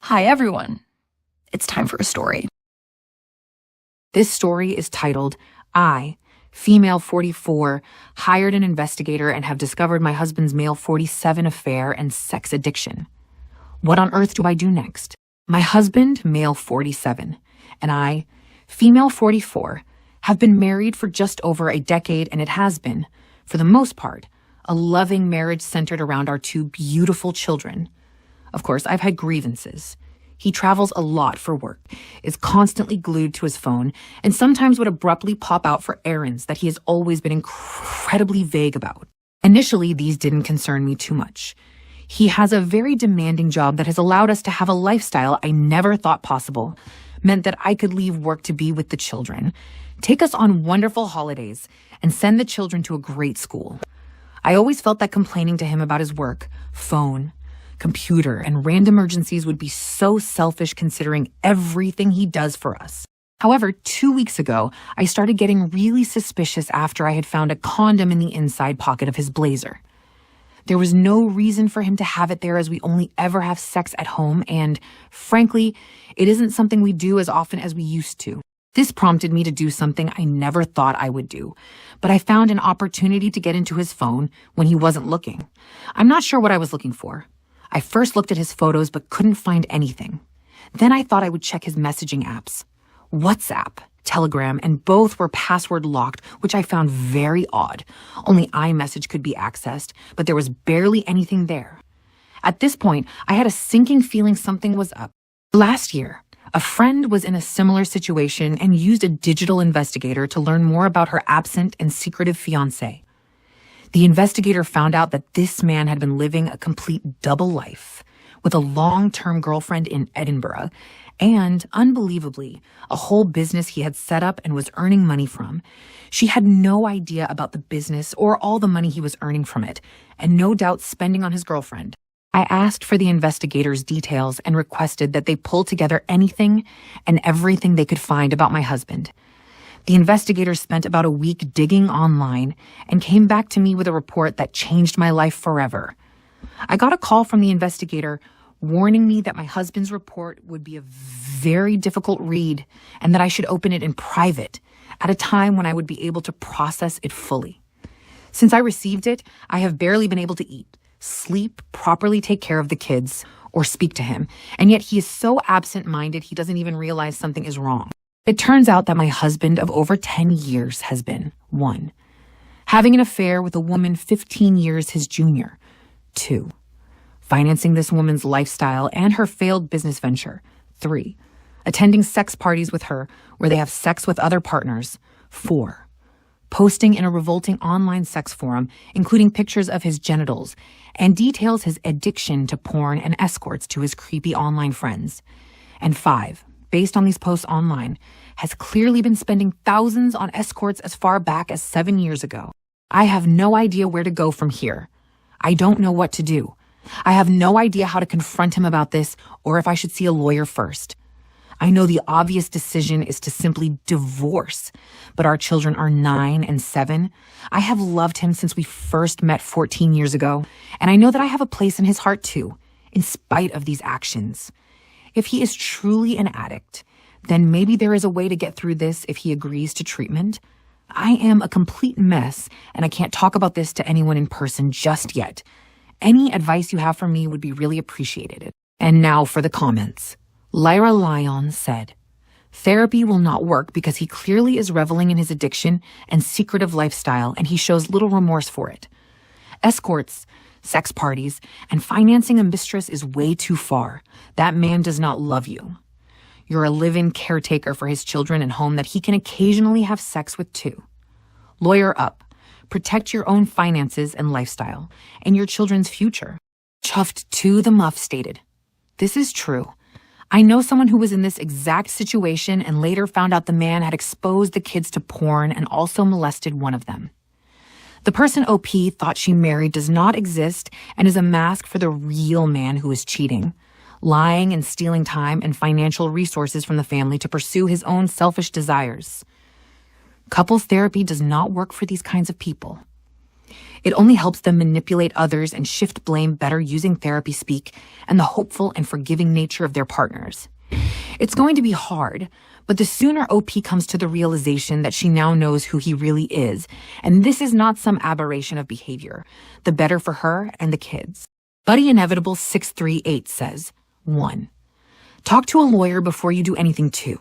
Hi, everyone. It's time for a story. This story is titled, I, female 44, hired an investigator and have discovered my husband's male 47 affair and sex addiction. What on earth do I do next? My husband, male 47, and I, female 44, have been married for just over a decade, and it has been, for the most part, a loving marriage centered around our two beautiful children. Of course, I've had grievances. He travels a lot for work, is constantly glued to his phone, and sometimes would abruptly pop out for errands that he has always been incredibly vague about. Initially, these didn't concern me too much. He has a very demanding job that has allowed us to have a lifestyle I never thought possible, meant that I could leave work to be with the children, take us on wonderful holidays, and send the children to a great school. I always felt that complaining to him about his work, phone, computer, and random emergencies would be so selfish considering everything he does for us. However, 2 weeks ago, I started getting really suspicious after I had found a condom in the inside pocket of his blazer. There was no reason for him to have it there as we only ever have sex at home, and frankly, it isn't something we do as often as we used to. This prompted me to do something I never thought I would do, but I found an opportunity to get into his phone when he wasn't looking. I'm not sure what I was looking for. I first looked at his photos but couldn't find anything. Then I thought I would check his messaging apps. WhatsApp, Telegram, and both were password locked, which I found very odd. Only iMessage could be accessed, but there was barely anything there. At this point, I had a sinking feeling something was up. Last year, a friend was in a similar situation and used a digital investigator to learn more about her absent and secretive fiancé. The investigator found out that this man had been living a complete double life with a long-term girlfriend in Edinburgh and, unbelievably, a whole business he had set up and was earning money from. She had no idea about the business or all the money he was earning from it, and no doubt spending on his girlfriend. I asked for the investigator's details and requested that they pull together anything and everything they could find about my husband. The investigator spent about a week digging online and came back to me with a report that changed my life forever. I got a call from the investigator warning me that my husband's report would be a very difficult read and that I should open it in private at a time when I would be able to process it fully. Since I received it, I have barely been able to eat, sleep, properly take care of the kids, or speak to him, and yet he is so absent-minded he doesn't even realize something is wrong. It turns out that my husband of over 10 years has been 1. Having an affair with a woman 15 years his junior. 2. Financing this woman's lifestyle and her failed business venture. 3. Attending sex parties with her where they have sex with other partners. 4. Posting in a revolting online sex forum, including pictures of his genitals, and details his addiction to porn and escorts to his creepy online friends. And 5. Based on these posts online, has clearly been spending thousands on escorts as far back as 7 years ago. I have no idea where to go from here. I don't know what to do. I have no idea how to confront him about this or if I should see a lawyer first. I know the obvious decision is to simply divorce, but our children are 9 and 7. I have loved him since we first met 14 years ago, and I know that I have a place in his heart too, in spite of these actions. If he is truly an addict, then maybe there is a way to get through this if he agrees to treatment. I am a complete mess, and I can't talk about this to anyone in person just yet. Any advice you have for me would be really appreciated. And now for the comments. Lyra Lyon said, "Therapy will not work because he clearly is reveling in his addiction and secretive lifestyle, and he shows little remorse for it. Escorts, sex parties, and financing a mistress is way too far. That man does not love you. You're a live-in caretaker for his children and home that he can occasionally have sex with too. Lawyer up. Protect your own finances and lifestyle, and your children's future." Chuffed to the Muff stated, "This is true. I know someone who was in this exact situation and later found out the man had exposed the kids to porn and also molested one of them. The person OP thought she married does not exist and is a mask for the real man who is cheating, lying and stealing time and financial resources from the family to pursue his own selfish desires. Couples therapy does not work for these kinds of people. It only helps them manipulate others and shift blame better using therapy speak and the hopeful and forgiving nature of their partners. It's going to be hard, but the sooner OP comes to the realization that she now knows who he really is, and this is not some aberration of behavior, the better for her and the kids. Buddy Inevitable 638 says, 1. Talk to a lawyer before you do anything 2.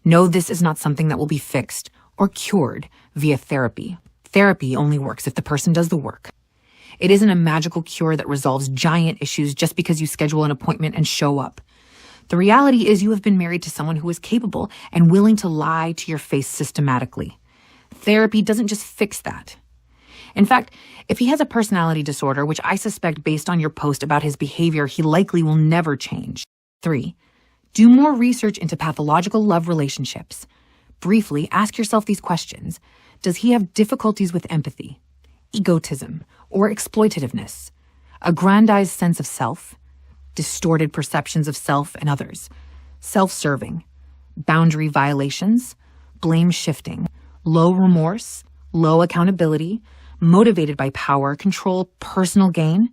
Know this is not something that will be fixed or cured via therapy. Therapy only works if the person does the work. It isn't a magical cure that resolves giant issues just because you schedule an appointment and show up. The reality is you have been married to someone who is capable and willing to lie to your face systematically. Therapy doesn't just fix that. In fact, if he has a personality disorder, which I suspect based on your post about his behavior, he likely will never change. 3. Do more research into pathological love relationships. Briefly, ask yourself these questions. Does he have difficulties with empathy, egotism, or exploitativeness? Aggrandized sense of self? Distorted perceptions of self and others, self-serving, boundary violations, blame shifting, low remorse, low accountability, motivated by power, control, personal gain.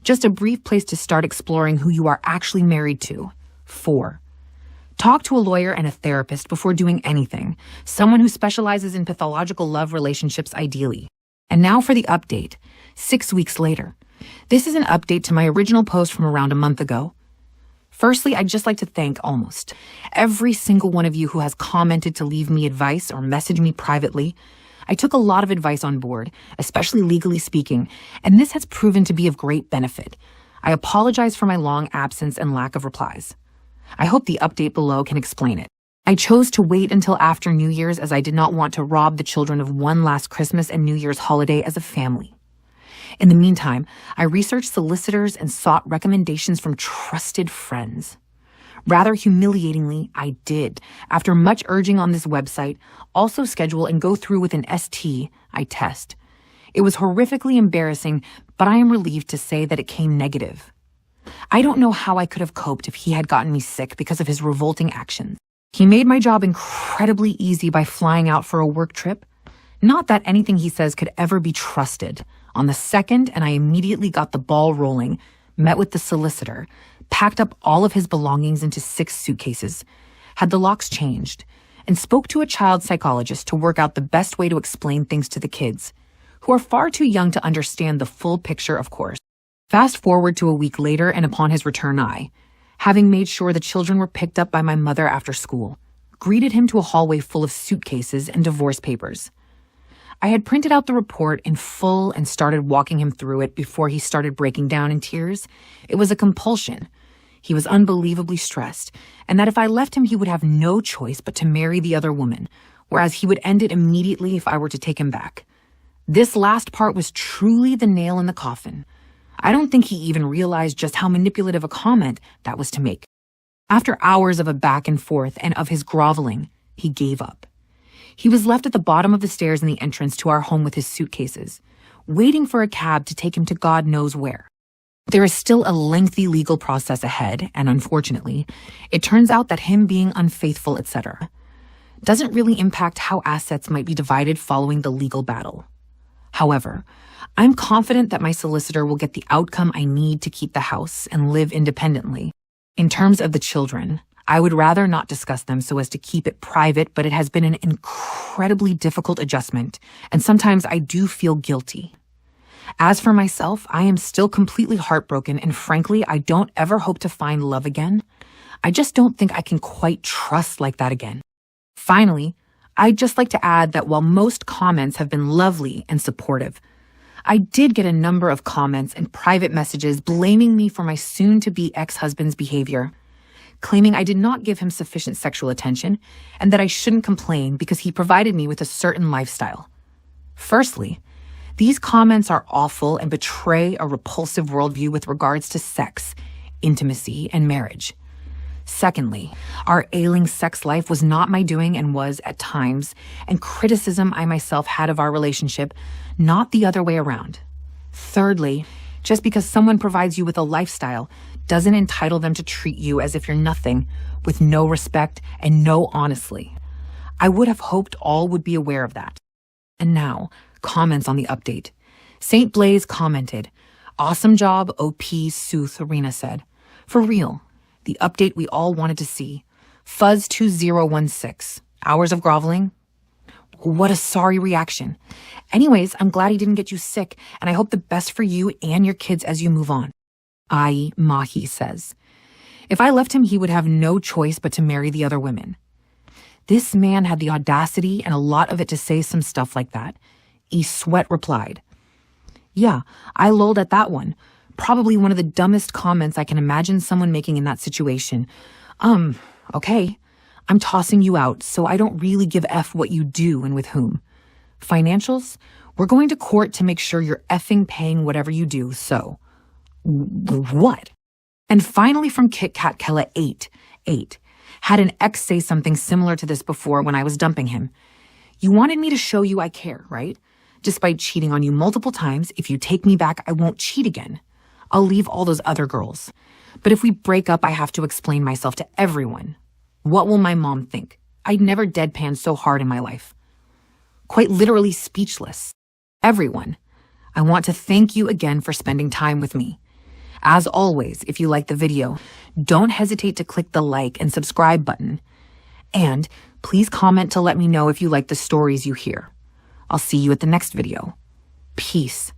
Just a brief place to start exploring who you are actually married to. 4. Talk to a lawyer and a therapist before doing anything, someone who specializes in pathological love relationships ideally. And now for the update, 6 weeks later. This is an update to my original post from around a month ago. Firstly, I'd just like to thank almost every single one of you who has commented to leave me advice or message me privately. I took a lot of advice on board, especially legally speaking, and this has proven to be of great benefit. I apologize for my long absence and lack of replies. I hope the update below can explain it. I chose to wait until after New Year's as I did not want to rob the children of one last Christmas and New Year's holiday as a family. In the meantime, I researched solicitors and sought recommendations from trusted friends. Rather humiliatingly, I did, after much urging on this website, also schedule and go through with an ST I test. It was horrifically embarrassing, but I am relieved to say that it came negative. I don't know how I could have coped if he had gotten me sick because of his revolting actions. He made my job incredibly easy by flying out for a work trip. Not that anything he says could ever be trusted. On the 2nd, and I immediately got the ball rolling, met with the solicitor, packed up all of his belongings into 6 suitcases, had the locks changed, and spoke to a child psychologist to work out the best way to explain things to the kids, who are far too young to understand the full picture, of course. Fast forward to a week later, and upon his return, I, having made sure the children were picked up by my mother after school, greeted him to a hallway full of suitcases and divorce papers. I had printed out the report in full and started walking him through it before he started breaking down in tears. It was a compulsion. He was unbelievably stressed, and that if I left him, he would have no choice but to marry the other woman, whereas he would end it immediately if I were to take him back. This last part was truly the nail in the coffin. I don't think he even realized just how manipulative a comment that was to make. After hours of a back and forth and of his groveling, he gave up. He was left at the bottom of the stairs in the entrance to our home with his suitcases, waiting for a cab to take him to God knows where. There is still a lengthy legal process ahead, and unfortunately, it turns out that him being unfaithful, etc., doesn't really impact how assets might be divided following the legal battle. However, I'm confident that my solicitor will get the outcome I need to keep the house and live independently. In terms of the children, I would rather not discuss them so as to keep it private, but it has been an incredibly difficult adjustment, and sometimes I do feel guilty. As for myself, I am still completely heartbroken, and frankly, I don't ever hope to find love again. I just don't think I can quite trust like that again. Finally, I'd just like to add that while most comments have been lovely and supportive, I did get a number of comments and private messages blaming me for my soon-to-be ex-husband's behavior, claiming I did not give him sufficient sexual attention and that I shouldn't complain because he provided me with a certain lifestyle. Firstly, these comments are awful and betray a repulsive worldview with regards to sex, intimacy, and marriage. Secondly, our ailing sex life was not my doing and was, at times, and criticism I myself had of our relationship, not the other way around. Thirdly, just because someone provides you with a lifestyle doesn't entitle them to treat you as if you're nothing, with no respect and no honesty. I would have hoped all would be aware of that. And now, comments on the update. St. Blaise commented, "Awesome job, OP Sooth," Rena said. "For real, the update we all wanted to see. Fuzz2016. Hours of groveling? What a sorry reaction. Anyways, I'm glad he didn't get you sick, and I hope the best for you and your kids as you move on." Ai Mahi says, "If I left him, he would have no choice but to marry the other women." This man had the audacity and a lot of it to say some stuff like that. E Sweat replied, "Yeah, I lolled at that one. Probably one of the dumbest comments I can imagine someone making in that situation. Okay. I'm tossing you out, so I don't really give F what you do and with whom. Financials? We're going to court to make sure you're effing paying whatever you do, so. What?" And finally from Kit Kat Kella 8. Had an ex say something similar to this before when I was dumping him. "You wanted me to show you I care, right? Despite cheating on you multiple times, if you take me back, I won't cheat again. I'll leave all those other girls. But if we break up, I have to explain myself to everyone. What will my mom think? I'd never deadpanned so hard in my life. Quite literally speechless. Everyone, I want to thank you again for spending time with me. As always, if you like the video, don't hesitate to click the like and subscribe button. And please comment to let me know if you like the stories you hear. I'll see you at the next video. Peace."